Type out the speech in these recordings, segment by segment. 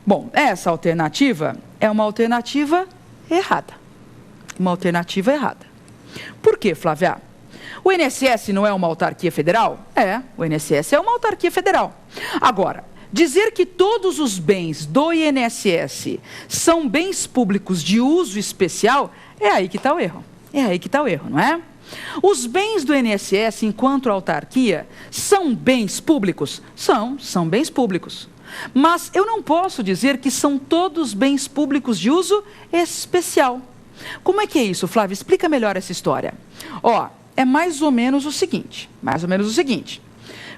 Bom, essa alternativa é uma alternativa errada. Uma alternativa errada. Por quê, Flávia? O INSS não é uma autarquia federal? É, o INSS é uma autarquia federal. Agora, dizer que todos os bens do INSS são bens públicos de uso especial, é aí que está o erro. É aí que está o erro, não é? Os bens do INSS, enquanto autarquia, são bens públicos? São bens públicos. Mas eu não posso dizer que são todos bens públicos de uso especial. Como é que é isso, Flávia? Explica melhor essa história. Ó, é mais ou menos o seguinte,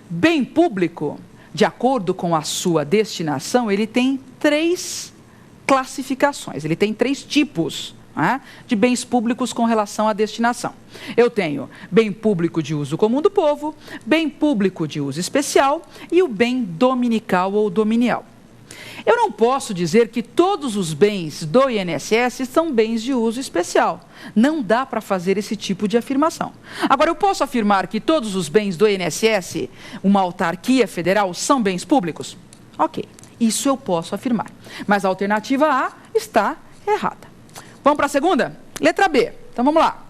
bem público, de acordo com a sua destinação, ele tem 3 classificações, ele tem 3 tipos de bens públicos com relação à destinação. Eu tenho bem público de uso comum do povo, bem público de uso especial e o bem dominical ou dominial. Eu não posso dizer que todos os bens do INSS são bens de uso especial. Não dá para fazer esse tipo de afirmação. Agora, eu posso afirmar que todos os bens do INSS, uma autarquia federal, são bens públicos? Ok, isso eu posso afirmar. Mas a alternativa A está errada. Vamos para a segunda? Letra B. Então, vamos lá.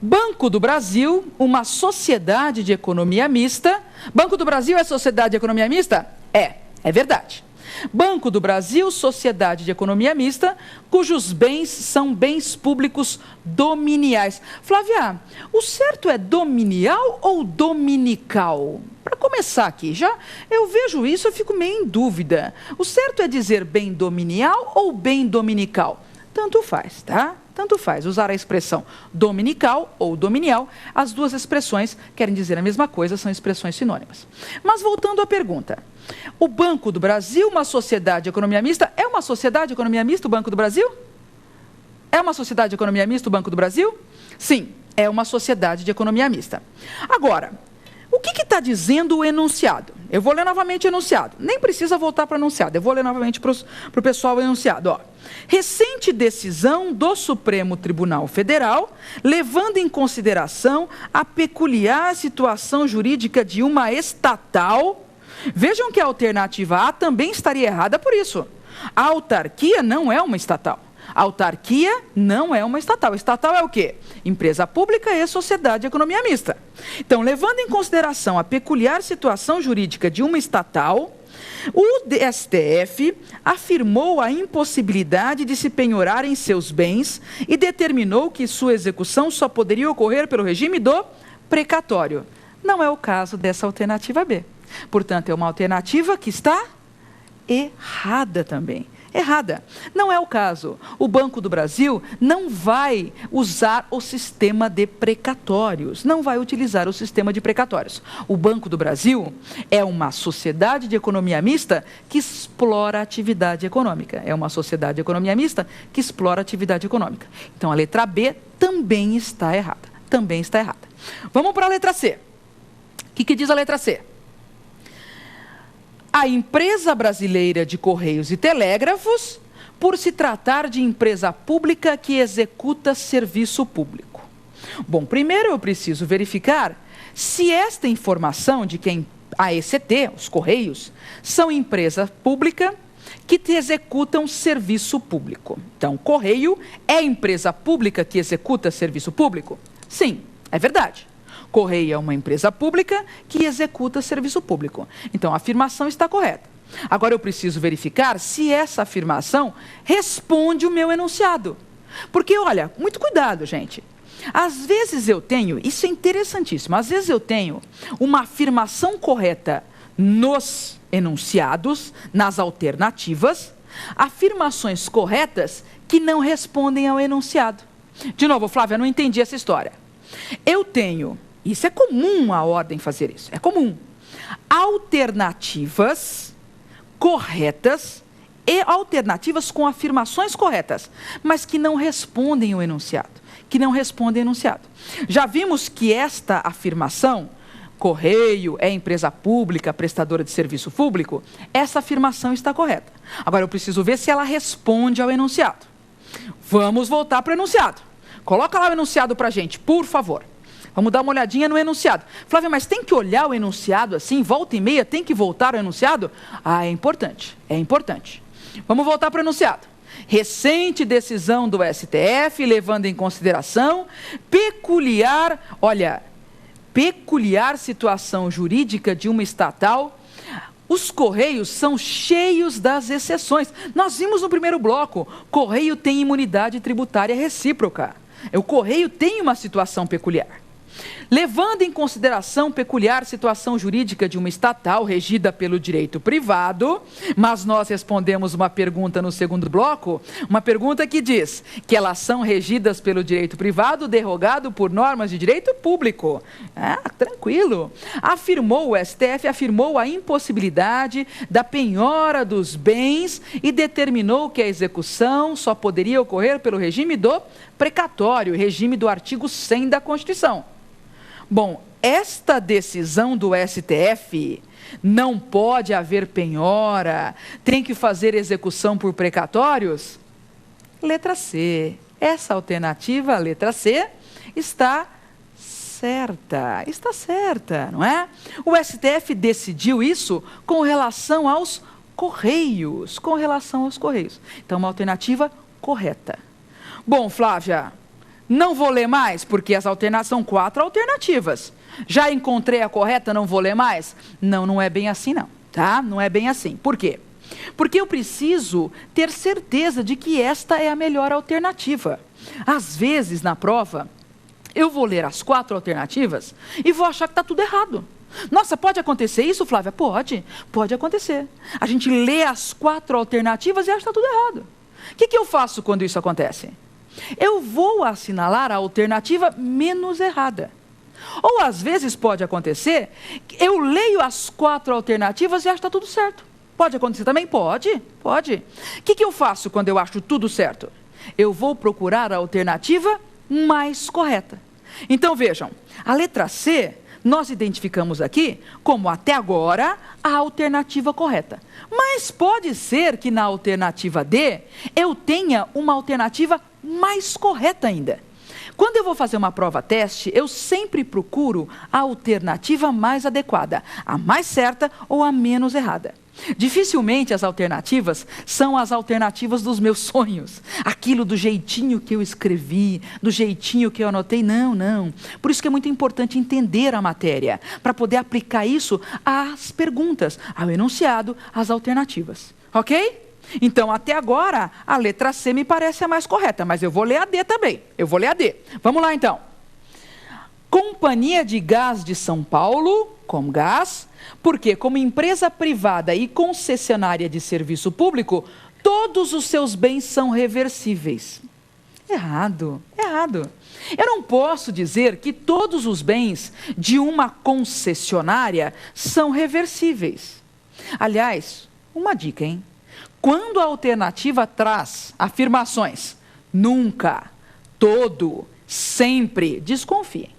Banco do Brasil, uma sociedade de economia mista. Banco do Brasil é sociedade de economia mista? É verdade. Banco do Brasil, sociedade de economia mista, cujos bens são bens públicos dominiais. Flávia, o certo é dominial ou dominical? Para começar aqui, eu vejo isso, eu fico meio em dúvida. O certo é dizer bem dominial ou bem dominical? Tanto faz, tá? Tanto faz. Usar a expressão dominical ou dominial, as duas expressões querem dizer a mesma coisa, são expressões sinônimas. Mas voltando à pergunta, o Banco do Brasil, uma sociedade de economia mista, é uma sociedade de economia mista o Banco do Brasil? É uma sociedade de economia mista o Banco do Brasil? Sim, é uma sociedade de economia mista. Agora, o que está dizendo o enunciado? Eu vou ler novamente o enunciado. Nem precisa voltar para o enunciado. Eu vou ler novamente para o pessoal o enunciado. Ó. Recente decisão do Supremo Tribunal Federal, levando em consideração a peculiar situação jurídica de uma estatal. Vejam que a alternativa A também estaria errada por isso. A autarquia não é uma estatal. A autarquia não é uma estatal. Estatal é o quê? Empresa pública e sociedade de economia mista. Então, levando em consideração a peculiar situação jurídica de uma estatal, o STF afirmou a impossibilidade de se penhorar em seus bens e determinou que sua execução só poderia ocorrer pelo regime do precatório. Não é o caso dessa alternativa B. Portanto, é uma alternativa que está errada também. Errada. Não é o caso. O Banco do Brasil não vai usar o sistema de precatórios. Não vai utilizar o sistema de precatórios. O Banco do Brasil é uma sociedade de economia mista que explora a atividade econômica. É uma sociedade de economia mista que explora a atividade econômica. Então, a letra B também está errada. Também está errada. Vamos para a letra C. O que diz a letra C? A Empresa Brasileira de Correios e Telégrafos, por se tratar de empresa pública que executa serviço público. Bom, primeiro eu preciso verificar se esta informação de que a ECT, os Correios, são empresa pública que executam serviço público. Então, Correio é empresa pública que executa serviço público? Sim, é verdade. Correio é uma empresa pública que executa serviço público. Então, a afirmação está correta. Agora, eu preciso verificar se essa afirmação responde o meu enunciado. Porque, olha, muito cuidado, gente. Às vezes eu tenho, isso é interessantíssimo, às vezes eu tenho uma afirmação correta nos enunciados, nas alternativas, afirmações corretas que não respondem ao enunciado. De novo, Flávia, eu não entendi essa história. Eu tenho... Isso é comum a ordem fazer isso, é comum. Alternativas corretas e alternativas com afirmações corretas, mas que não respondem o enunciado, Já vimos que esta afirmação, Correio é empresa pública, prestadora de serviço público, essa afirmação está correta. Agora eu preciso ver se ela responde ao enunciado. Vamos voltar para o enunciado. Coloca lá o enunciado para a gente, por favor. Vamos dar uma olhadinha no enunciado. Flávia, mas tem que olhar o enunciado assim, volta e meia, tem que voltar ao enunciado? Ah, é importante, é importante. Vamos voltar para o enunciado. Recente decisão do STF, levando em consideração peculiar situação jurídica de uma estatal. Os Correios são cheios das exceções. Nós vimos no primeiro bloco, Correio tem imunidade tributária recíproca. O Correio tem uma situação peculiar. Levando em consideração peculiar situação jurídica de uma estatal regida pelo direito privado, mas nós respondemos uma pergunta no segundo bloco, uma pergunta que diz que elas são regidas pelo direito privado derogado por normas de direito público. Tranquilo. O STF afirmou a impossibilidade da penhora dos bens e determinou que a execução só poderia ocorrer pelo regime do precatório, regime do artigo 100 da Constituição. Bom, esta decisão do STF, não pode haver penhora, tem que fazer execução por precatórios? Letra C. Essa alternativa, letra C, está certa, não é? O STF decidiu isso com relação aos Correios, Então, uma alternativa correta. Bom, Flávia, não vou ler mais, porque são 4 alternativas. Já encontrei a correta, não vou ler mais? Não é bem assim não, tá? Não é bem assim. Por quê? Porque eu preciso ter certeza de que esta é a melhor alternativa. Às vezes, na prova, eu vou ler as 4 alternativas e vou achar que está tudo errado. Nossa, pode acontecer isso, Flávia? Pode acontecer. A gente lê as 4 alternativas e acha que está tudo errado. O que eu faço quando isso acontece? Eu vou assinalar a alternativa menos errada. Ou às vezes pode acontecer, eu leio as 4 alternativas e acho que está tudo certo. Pode acontecer também? Pode. O que eu faço quando eu acho tudo certo? Eu vou procurar a alternativa mais correta. Então vejam, a letra C, nós identificamos aqui como até agora a alternativa correta. Mas pode ser que na alternativa D eu tenha uma alternativa mais correta ainda. Quando eu vou fazer uma prova-teste, eu sempre procuro a alternativa mais adequada, a mais certa ou a menos errada. Dificilmente as alternativas são as alternativas dos meus sonhos, aquilo do jeitinho que eu escrevi, do jeitinho que eu anotei, não. Por isso que é muito importante entender a matéria, para poder aplicar isso às perguntas, ao enunciado, às alternativas, ok? Então, até agora, a letra C me parece a mais correta, mas eu vou ler a D também. Vamos lá, então. Companhia de Gás de São Paulo, Comgás, porque como empresa privada e concessionária de serviço público, todos os seus bens são reversíveis. Errado. Eu não posso dizer que todos os bens de uma concessionária são reversíveis. Aliás, uma dica, hein? Quando a alternativa traz afirmações nunca, todo, sempre, desconfiem.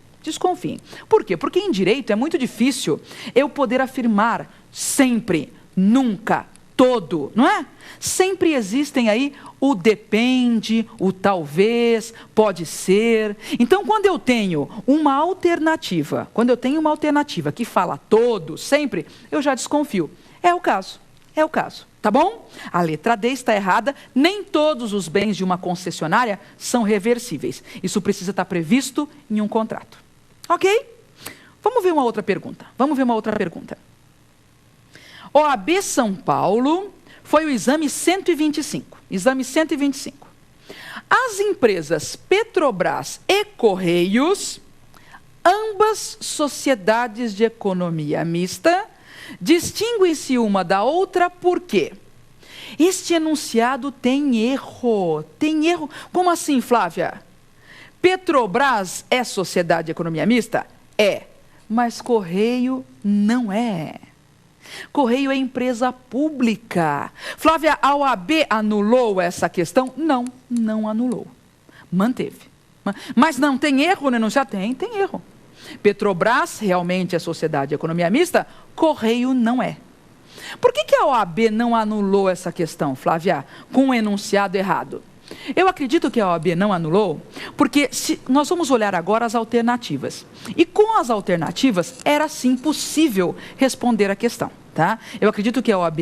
Por quê? Porque em direito é muito difícil eu poder afirmar sempre, nunca, todo, não é? Sempre existem aí o depende, o talvez, pode ser. Então, quando eu tenho uma alternativa que fala todo, sempre, eu já desconfio. É o caso. Tá bom? A letra D está errada, nem todos os bens de uma concessionária são reversíveis. Isso precisa estar previsto em um contrato. Ok? Vamos ver uma outra pergunta. OAB São Paulo foi o exame 125. As empresas Petrobras e Correios, ambas sociedades de economia mista, distinguem-se uma da outra por quê? Este enunciado tem erro. Como assim, Flávia? Petrobras é sociedade de economia mista? É, mas Correio não é. Correio é empresa pública. Flávia, a OAB anulou essa questão? Não anulou. Manteve. Mas não tem erro no enunciado? Tem erro. Petrobras realmente é sociedade de economia mista, Correio não é. Por que a OAB não anulou essa questão, Flávia, com o enunciado errado? Eu acredito que a OAB não anulou, porque nós vamos olhar agora as alternativas. E com as alternativas, era sim possível responder a questão. Tá? Eu acredito que a OAB